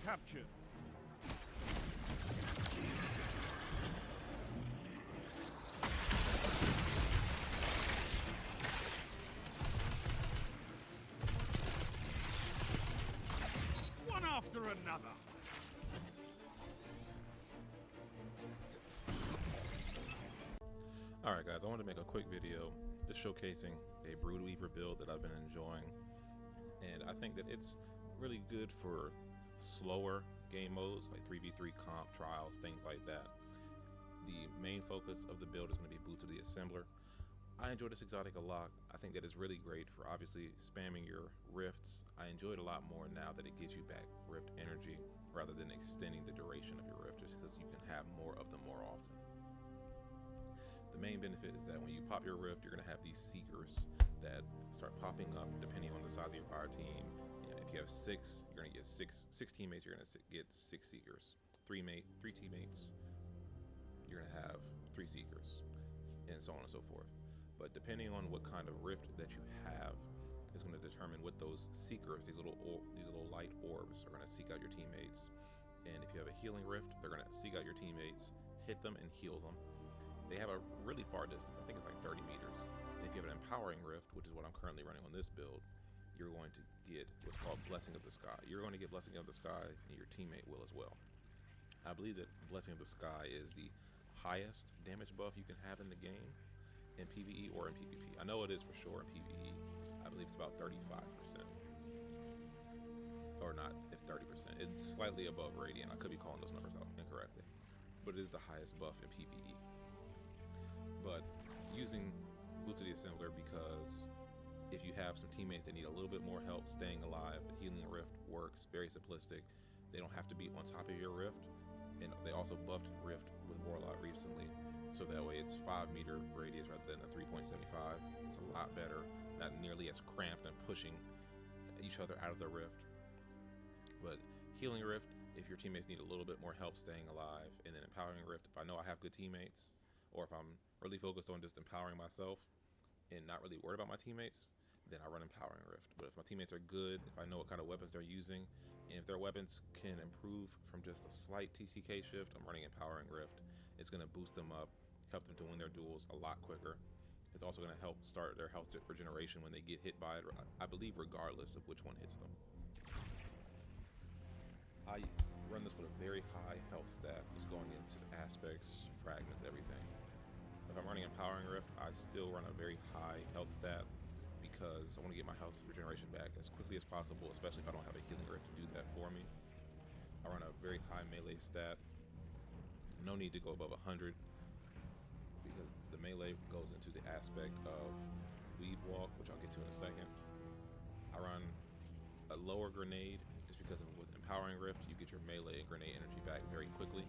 captured. One after another. Alright guys, I wanted to make a quick video just showcasing a Broodweaver build that I've been enjoying, and I think that it's really good for slower game modes like 3v3 comp, trials, things like that. The main focus of the build is going to be Boots of the Assembler. I enjoy this exotic a lot. I think that it's really great for obviously spamming your rifts. I enjoy it a lot more now that it gives you back rift energy rather than extending the duration of your rift, just because you can have more of them more often. The main benefit is that when you pop your rift, you're going to have these seekers that start popping up depending on the size of your fire team. You know, if you have 6, you're going to get six teammates, you're going to get 6 seekers. 3 teammates, you're going to have 3 seekers, and so on and so forth. But depending on what kind of rift that you have is going to determine what those seekers, these little light orbs, are going to seek out your teammates. And if you have a healing rift, they're going to seek out your teammates, hit them, and heal them. They have a really far distance. I think it's like 30 meters. And if you have an empowering rift, which is what I'm currently running on this build, you're going to get what's called Blessing of the Sky. You're going to get Blessing of the Sky, and your teammate will as well. I believe that Blessing of the Sky is the highest damage buff you can have in the game in PvE or in PvP. I know it is for sure in PvE. I believe it's about 35%. Or not, if 30%. It's slightly above Radiant. I could be calling those numbers out incorrectly. But it is the highest buff in PvE. But using Boots of the Assembler, because if you have some teammates that need a little bit more help staying alive, the healing rift works, very simplistic. They don't have to be on top of your rift, and they also buffed rift with Warlock recently, so that way it's 5-meter radius rather than the 3.75. It's a lot better, not nearly as cramped and pushing each other out of the rift. But healing rift, if your teammates need a little bit more help staying alive, and then empowering rift, if I know I have good teammates, or if I'm really focused on just empowering myself and not really worried about my teammates, then I run empowering rift. But if my teammates are good, if I know what kind of weapons they're using, and if their weapons can improve from just a slight TTK shift, I'm running empowering rift. It's going to boost them up, help them to win their duels a lot quicker. It's also going to help start their health regeneration when they get hit by it, I believe regardless of which one hits them. I run this with a very high health stat, just going into the aspects, fragments, everything. If I'm running empowering rift, I still run a very high health stat because I want to get my health regeneration back as quickly as possible, especially if I don't have a healing rift to do that for me. I run a very high melee stat. No need to go above 100 because the melee goes into the aspect of weave walk, which I'll get to in a second. I run a lower grenade just because with empowering rift you get your melee and grenade energy back very quickly,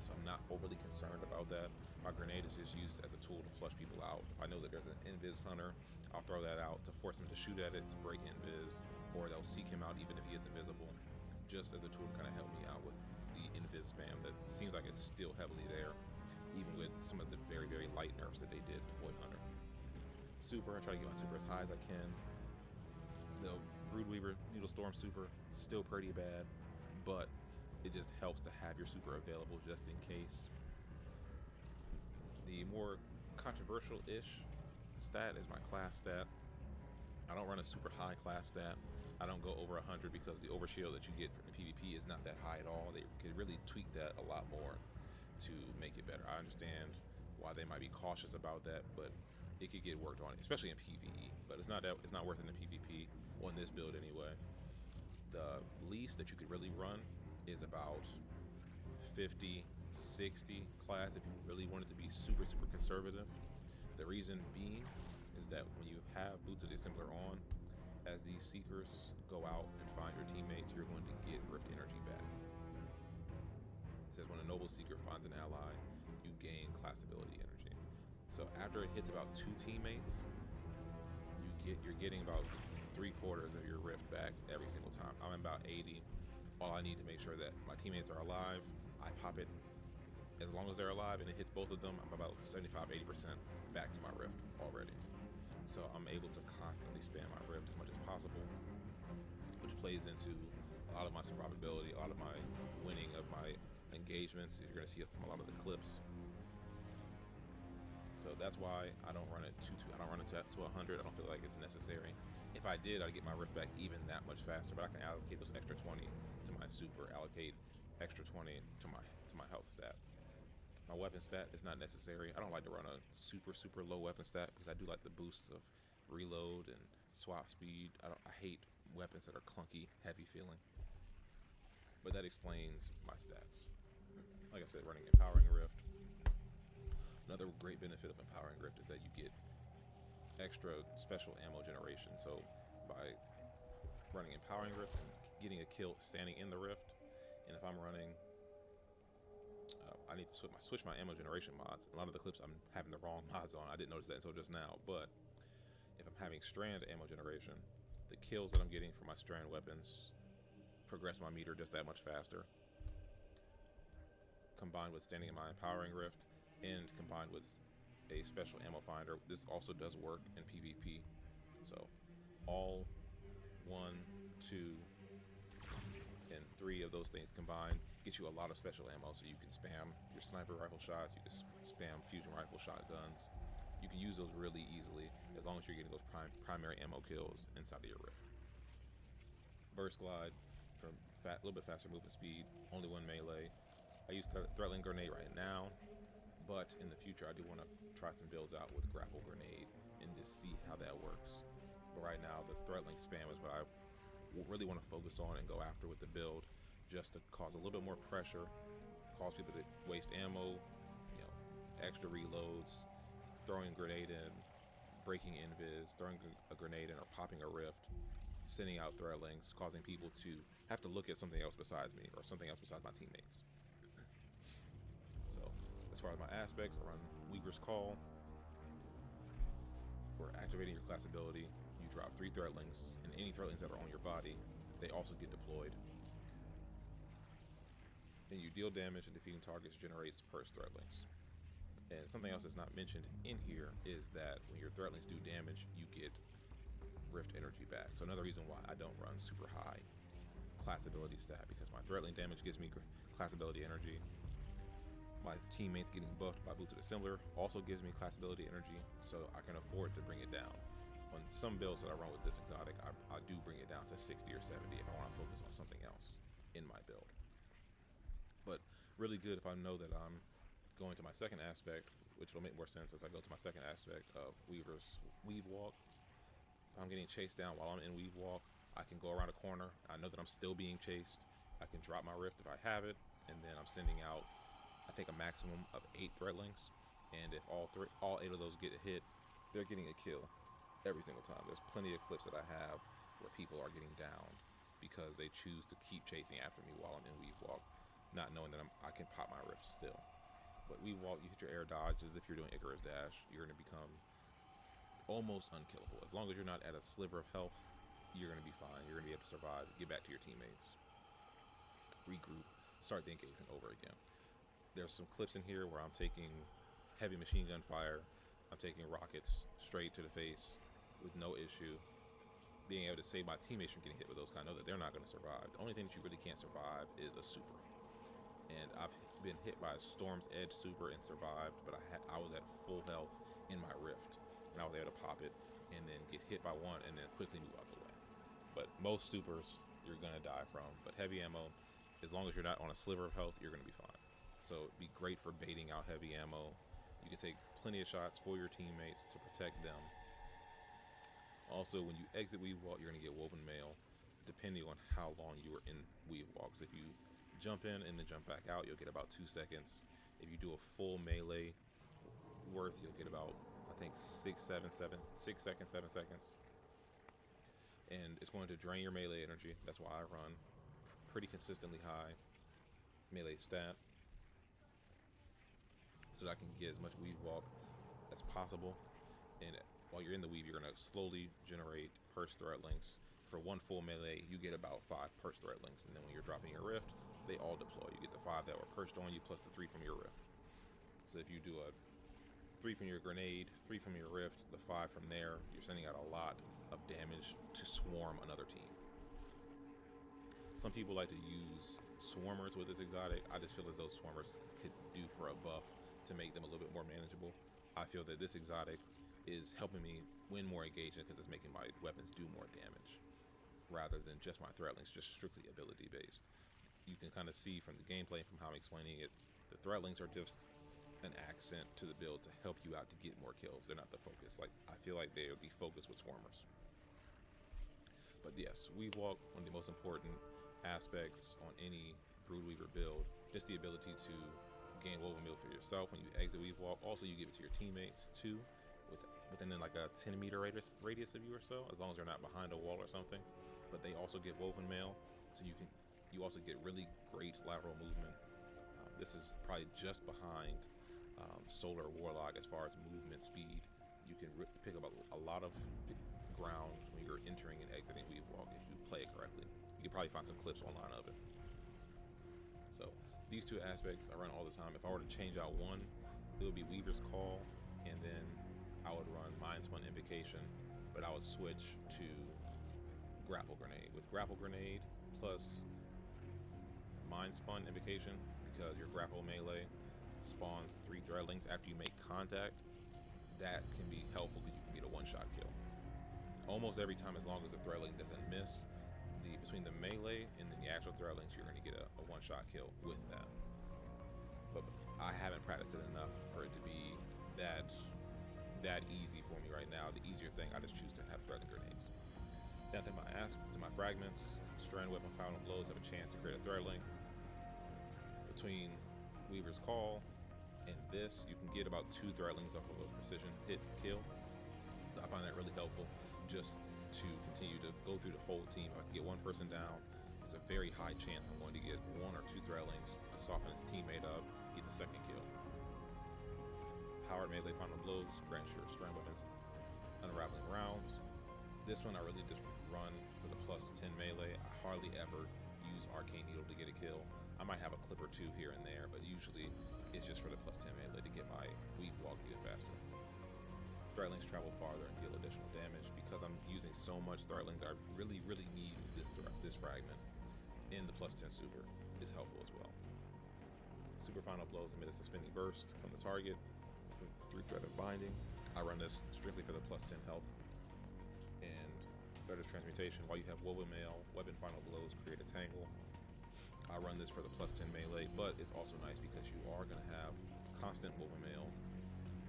so I'm not overly concerned about that. My grenade is just used as a tool to flush people out. If I know that there's an invis hunter, I'll throw that out to force him to shoot at it to break invis, or they'll seek him out even if he is invisible, just as a tool to kind of help me out with the invis spam that seems like it's still heavily there, even with some of the very, very light nerfs that they did to Void Hunter. Super, I try to get my super as high as I can. The Broodweaver Needlestorm super still pretty bad, but it just helps to have your super available just in case. The more controversial-ish stat is my class stat. I don't run a super high class stat. I don't go over 100 because the overshield that you get from the PvP is not that high at all. They could really tweak that a lot more to make it better. I understand why they might be cautious about that, but it could get worked on, especially in PvE. But it's not worth it in the PvP on this build anyway. The least that you could really run is about 50, 60 class if you really want it to be super, super conservative. The reason being is that when you have Boots of the Assembler on, as these seekers go out and find your teammates, you're going to get rift energy back. It says when a noble seeker finds an ally, you gain class ability energy. So after it hits about 2 teammates, you're getting about 3/4 of your rift back every single time. I'm about 80. All I need to make sure that my teammates are alive, I pop it. As long as they're alive and it hits both of them, I'm about 75-80% back to my rift already. So I'm able to constantly spam my rift as much as possible, which plays into a lot of my survivability, a lot of my winning of my engagements, you're going to see it from a lot of the clips. So that's why I don't run it I don't run it to 100. I don't feel like it's necessary. If I did, I'd get my rift back even that much faster, but I can allocate those extra 20 to my super, allocate extra 20 to my health stat. My weapon stat is not necessary. I don't like to run a super low weapon stat because I do like the boosts of reload and swap speed. I hate weapons that are clunky, heavy feeling. But that explains my stats. Like I said, running Empowering Rift. Another great benefit of Empowering Rift is that you get extra special ammo generation. So by running Empowering Rift and getting a kill standing in the rift, and if I'm running, I need to switch my ammo generation mods. A lot of the clips I'm having the wrong mods on. I didn't notice that until just now. But if I'm having Strand ammo generation, the kills that I'm getting from my Strand weapons progress my meter just that much faster. Combined with standing in my Empowering Rift, and combined with a special ammo finder, this also does work in PvP. So all 1, 2, and 3 of those things combined get you a lot of special ammo, so you can spam your sniper rifle shots, you can spam fusion rifle shotguns. You can use those really easily as long as you're getting those primary ammo kills inside of your rift. Burst glide for a little bit faster movement speed, only 1 melee. I use Threatling Grenade right now, but in the future I do want to try some builds out with Grapple Grenade and just see how that works. But right now the Threatling spam is what I really want to focus on and go after with the build, just to cause a little bit more pressure, cause people to waste ammo, extra reloads, throwing a grenade in, breaking invis, throwing a grenade in or popping a rift, sending out Threatlings, causing people to have to look at something else besides me or something else besides my teammates. So as far as my aspects, I run Weaver's Call. For activating your class ability, you drop 3 Threatlings, and any Threatlings that are on your body, they also get deployed. Then you deal damage, and defeating targets generates Purse Threatlings. And something else that's not mentioned in here is that when your Threatlings do damage, you get Rift energy back. So another reason why I don't run super high class ability stat, because my Threatling damage gives me class ability energy. My teammates getting buffed by Booted Assembler also gives me class ability energy, so I can afford to bring it down. On some builds that I run with this exotic, I do bring it down to 60 or 70 if I want to focus on something else in my build. But really good if I know that I'm going to my second aspect, which will make more sense as I go to my second aspect of Weaver's Weave Walk. If I'm getting chased down while I'm in Weave Walk, I can go around a corner. I know that I'm still being chased. I can drop my rift if I have it, and then I'm sending out, I think, a maximum of 8 Threatlings. And if all 8 of those get a hit, they're getting a kill every single time. There's plenty of clips that I have where people are getting down because they choose to keep chasing after me while I'm in Weave Walk, not knowing that I can pop my rift still. But Weave Walk, you hit your air dodge as if you're doing Icarus Dash. You're going to become almost unkillable. As long as you're not at a sliver of health, you're going to be fine. You're going to be able to survive, get back to your teammates, regroup, start the engagement over again. There's some clips in here where I'm taking heavy machine gun fire. I'm taking rockets straight to the face with no issue. Being able to save my teammates from getting hit with those, kind of know that they're not going to survive. The only thing that you really can't survive is a super. And I've been hit by a Storm's Edge super and survived, but I was at full health in my rift, and I was able to pop it and then get hit by one and then quickly move out the way. But most supers you're going to die from, but heavy ammo, as long as you're not on a sliver of health, you're going to be fine. So it'd be great for baiting out heavy ammo. You can take plenty of shots for your teammates to protect them. Also, when you exit Weave Walk, you're going to get Woven Mail, depending on how long you were in Weave Walk. So if you jump in and then jump back out, you'll get about 2 seconds. If you do a full melee worth, you'll get about, I think, 6 seconds, 7 seconds. And it's going to drain your melee energy. That's why I run pretty consistently high melee stat, so that I can get as much Weave Walk as possible. And while you're in the weave, you're going to slowly generate Purse Threatlings. For one full melee, you get about 5 Purse Threatlings, and then when you're dropping your rift, they all deploy. You get the 5 that were perched on you plus the 3 from your rift. So if you do a 3 from your grenade, 3 from your rift, the 5 from there, you're sending out a lot of damage to swarm another team. Some people like to use swarmers with this exotic. I just feel as though swarmers could do for a buff to make them a little bit more manageable. I feel that this exotic is helping me win more engagement because it's making my weapons do more damage rather than just my threatlings, just strictly ability based. You can kind of see from the gameplay, from how I'm explaining it, the threatlings are just an accent to the build to help you out to get more kills. They're not the focus. Like, I feel like they're the focus with swarmers. But yes, Weave Walk, one of the most important aspects on any Broodweaver build, just the ability to gain woven meal for yourself when you exit Weave Walk. Also, you give it to your teammates too, within like a 10-meter radius of you or so, as long as they're not behind a wall or something. But they also get woven mail, so you also get really great lateral movement. This is probably just behind Solar Warlock as far as movement speed. You can pick up a lot of ground when you're entering and exiting Weave Walk if you play it correctly. You can probably find some clips online of it. So these two aspects I run all the time. If I were to change out one, it would be Weaver's Call, and then I would run Mind Spun Invocation, but I would switch to Grapple Grenade. With Grapple Grenade plus Mind Spun Invocation, because your grapple melee spawns 3 threadlings after you make contact, that can be helpful because you can get a one-shot kill almost every time, as long as the threadling doesn't miss. Between the melee and then the actual threadlings, you're going to get a one-shot kill with that. But I haven't practiced it enough for it to be that easy for me right now. The easier thing, I just choose to have threadling grenades. Down to my fragments, Strand Weapon Final Blows have a chance to create a threadling. Between Weaver's Call and this, you can get about 2 threadlings off of a precision hit kill. So I find that really helpful, just to continue to go through the whole team. If I can get one person down, it's a very high chance I'm going to get 1 or 2 threadlings to soften his teammate up, get the second kill. Powered melee final blows grants your strand weapons unraveling rounds. This one I really just run for the plus 10 melee. I hardly ever use Arcane Needle to get a kill. I might have a clip or 2 here and there, but usually it's just for the plus 10 melee to get my Weave Walk even faster. Threadlings travel farther and deal additional damage. Because I'm using so much Threadlings, I really need this fragment in the plus 10 super is helpful as well. Super Final Blows emit a suspending burst from the target with 3 threaded binding. I run this strictly for the plus 10 health. And Threader's Transmutation, while you have Woven Mail, Weapon Final Blows create a tangle. I run this for the plus 10 melee, but it's also nice because you are going to have constant Woven Mail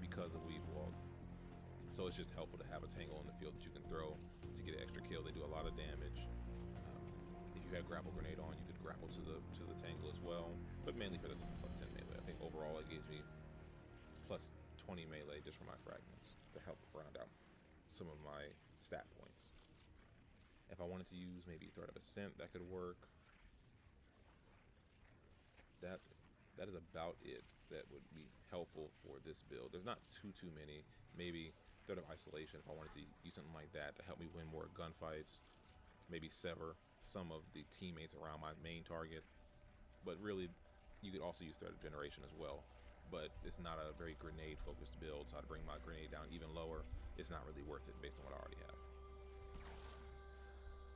because of Weave Walk. So it's just helpful to have a tangle in the field that you can throw to get an extra kill. They do a lot of damage. If you had Grapple Grenade on, you could grapple to the tangle as well, but mainly for the plus 10 melee. I think overall it gives me plus 20 melee just for my fragments to help round out some of my stat points. If I wanted to use maybe Thread of Ascent, that could work. That is about it that would be helpful for this build. There's not too many. Maybe Thread of Isolation if I wanted to use something like that to help me win more gunfights. Maybe sever some of the teammates around my main target. But really, you could also use Thread of Generation as well. But it's not a very grenade-focused build, so I'd bring my grenade down even lower. It's not really worth it based on what I already have.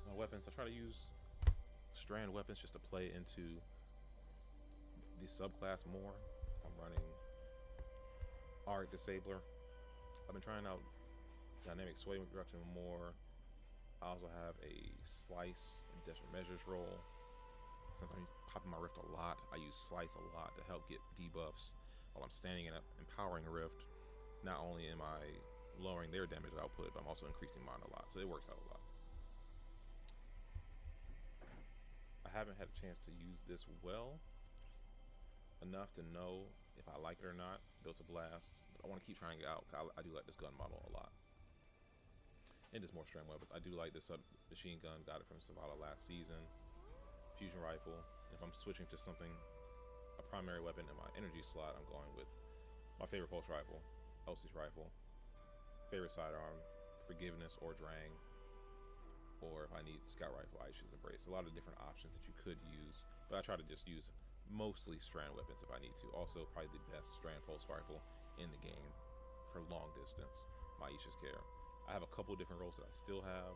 My weapons, I try to use Strand weapons just to play into the subclass more. I'm running Auric Disabler. I've been trying out Dynamic Sway Reduction more. I also have a Slice and Desperate Measures roll. Since I'm popping my Rift a lot, I use Slice a lot to help get debuffs while I'm standing in an Empowering Rift. Not only am I lowering their damage output, but I'm also increasing mine a lot, so it works out a lot. I haven't had a chance to use this well enough to know if I like it or not. Built a Blast, but I want to keep trying it out. I do like this gun model a lot. And just more Strand weapons. I do like this machine gun. Got it from Zavala last season. Fusion rifle. If I'm switching to something, a primary weapon in my energy slot, I'm going with my favorite pulse rifle, Elsie's rifle. Favorite sidearm, Forgiveness or Drang. Or if I need Scout rifle, Aisha's Embrace. A lot of different options that you could use, but I try to just use mostly Strand weapons if I need to. Also, probably the best Strand pulse rifle in the game for long distance, Maisha's Care. I have a couple different roles that I still have.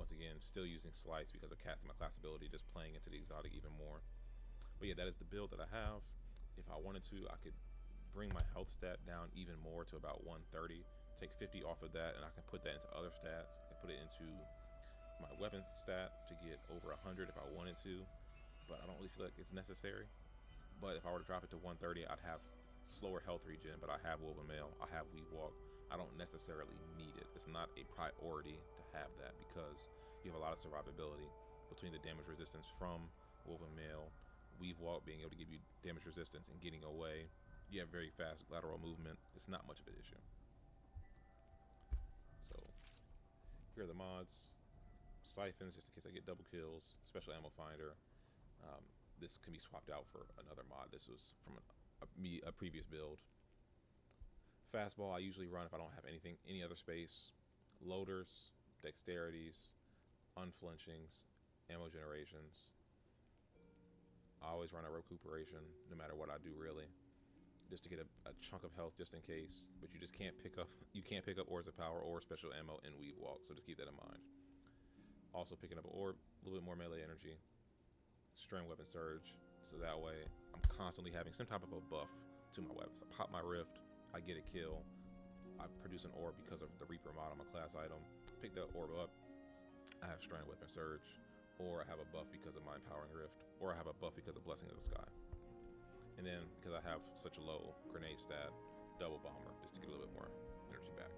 Once again, still using Slice because of casting my class ability, just playing into the exotic even more. But yeah, that is the build that I have. If I wanted to, I could bring my health stat down even more to about 130, take 50 off of that, and I can put that into other stats. I can put it into my weapon stat to get over 100 if I wanted to, but I don't really feel like it's necessary. But if I were to drop it to 130, I'd have slower health regen, but I have Woven Mail, I have Weave Walk. I don't necessarily need it. It's not a priority to have that because you have a lot of survivability between the damage resistance from Woven Mail, Weave Walk being able to give you damage resistance and getting away. You have very fast lateral movement. It's not much of an issue. So here are the mods. Siphons, just in case I get double kills. Special Ammo Finder. This can be swapped out for another mod. This was from a previous build. Fastball I usually run if I don't have any other space. Loaders, dexterities, unflinchings, ammo generations. I always run a recuperation no matter what I do, really, just to get a chunk of health just in case. But you just can't pick up Orbs of Power or special ammo in Weave Walk, so just keep that in mind. Also picking up an orb, a little bit more melee energy. Strand Weapon Surge, so that way I'm constantly having some type of a buff to my weapons. I pop my Rift, I get a kill, I produce an orb because of the Reaper mod on my class item, pick that orb up, I have Strand Weapon Surge, or I have a buff because of my Empowering Rift, or I have a buff because of Blessing of the Sky. And then, because I have such a low grenade stat, Double Bomber, just to get a little bit more energy back.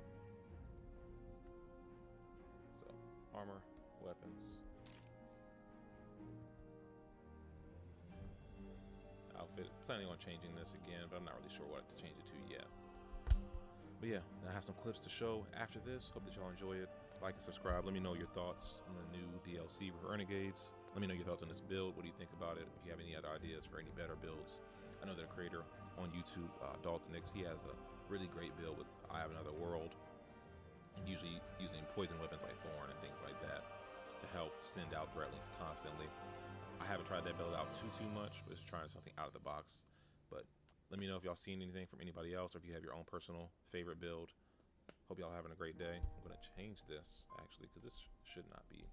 So, armor, weapons, outfit. Planning on changing this again, but I'm not really sure what to change it to yet. But yeah, I have some clips to show after this. Hope that y'all enjoy it. Like and subscribe. Let me know your thoughts on the new DLC for Renegades. Let me know your thoughts on this build. What do you think about it? If you have any other ideas for any better builds. I know that a creator on YouTube, Dalton Nix, he has a really great build with I Have Another World, usually using poison weapons like Thorn and things like that to help send out threatlings constantly. I haven't tried that build out too much, but just trying something out of the box. But let me know if y'all seen anything from anybody else, or if you have your own personal favorite build. Hope y'all having a great day. I'm gonna change this actually, because this should not be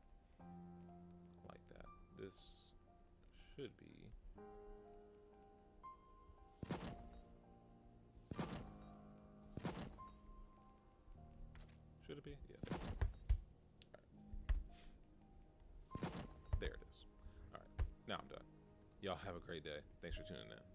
like that. This should be. Should it be? Yeah. There it is. All right. Now I'm done. Y'all have a great day. Thanks for tuning in.